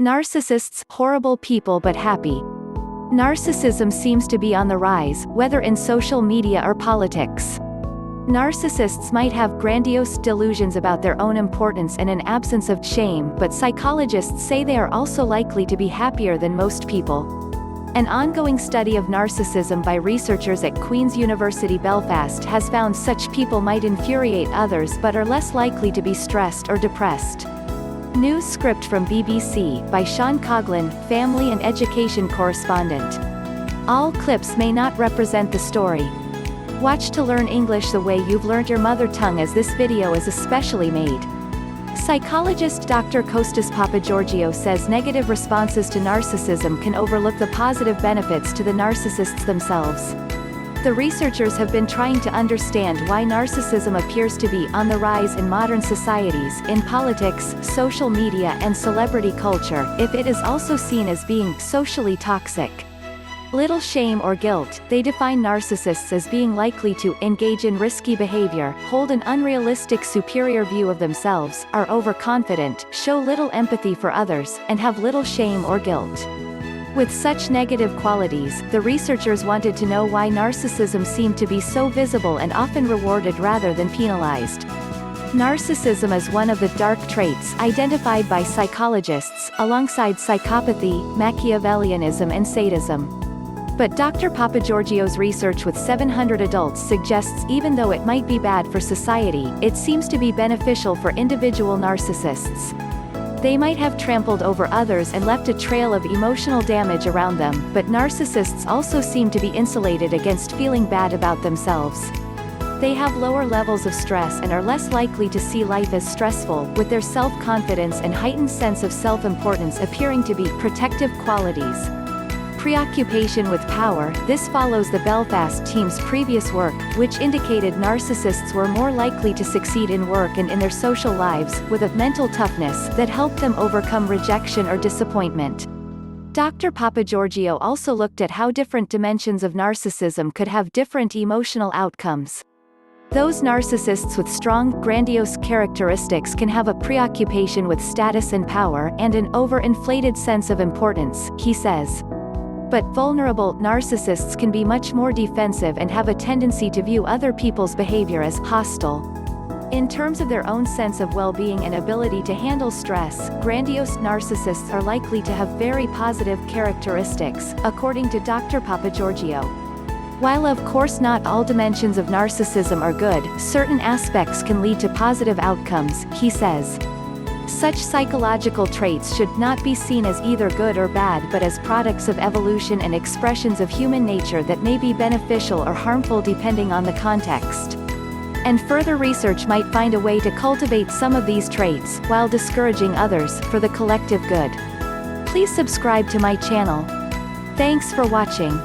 Narcissists, horrible people but happy. Narcissism seems to be on the rise, whether in social media or politics. Narcissists might have grandiose delusions about their own importance and an absence of shame, but psychologists say they are also likely to be happier than most people. An ongoing study of narcissism by researchers at Queen's University Belfast has found such people might infuriate others but are less likely to be stressed or depressed. News script from BBC, by Sean Coughlan, family and education correspondent. All clips may not represent the story. Watch to learn English the way you've learnt your mother tongue, as this video is especially made. Psychologist Dr Kostas Papageorgiou says negative responses to narcissism can overlook the positive benefits to the narcissists themselves. The researchers have been trying to understand why narcissism appears to be on the rise in modern societies, in politics, social media and celebrity culture, if it is also seen as being socially toxic. Little shame or guilt. They define narcissists as being likely to engage in risky behavior, hold an unrealistic superior view of themselves, are overconfident, show little empathy for others, and have little shame or guilt. With such negative qualities, the researchers wanted to know why narcissism seemed to be so visible and often rewarded rather than penalized. Narcissism is one of the dark traits identified by psychologists, alongside psychopathy, Machiavellianism and sadism. But Dr. Papageorgiou's research with 700 adults suggests even though it might be bad for society, it seems to be beneficial for individual narcissists. They might have trampled over others and left a trail of emotional damage around them, but narcissists also seem to be insulated against feeling bad about themselves. They have lower levels of stress and are less likely to see life as stressful, with their self-confidence and heightened sense of self-importance appearing to be protective qualities. Preoccupation with power. This follows the Belfast team's previous work, which indicated narcissists were more likely to succeed in work and in their social lives, with a mental toughness that helped them overcome rejection or disappointment. Dr. Papageorgiou also looked at how different dimensions of narcissism could have different emotional outcomes. Those narcissists with strong, grandiose characteristics can have a preoccupation with status and power, and an overinflated sense of importance, he says. But vulnerable narcissists can be much more defensive and have a tendency to view other people's behavior as hostile. In terms of their own sense of well-being and ability to handle stress, grandiose narcissists are likely to have very positive characteristics, according to Dr. Papageorgiou. While of course not all dimensions of narcissism are good, certain aspects can lead to positive outcomes, he says. Such psychological traits should not be seen as either good or bad but as products of evolution and expressions of human nature that may be beneficial or harmful depending on the context. And further research might find a way to cultivate some of these traits, while discouraging others, for the collective good. Please subscribe to my channel. Thanks for watching.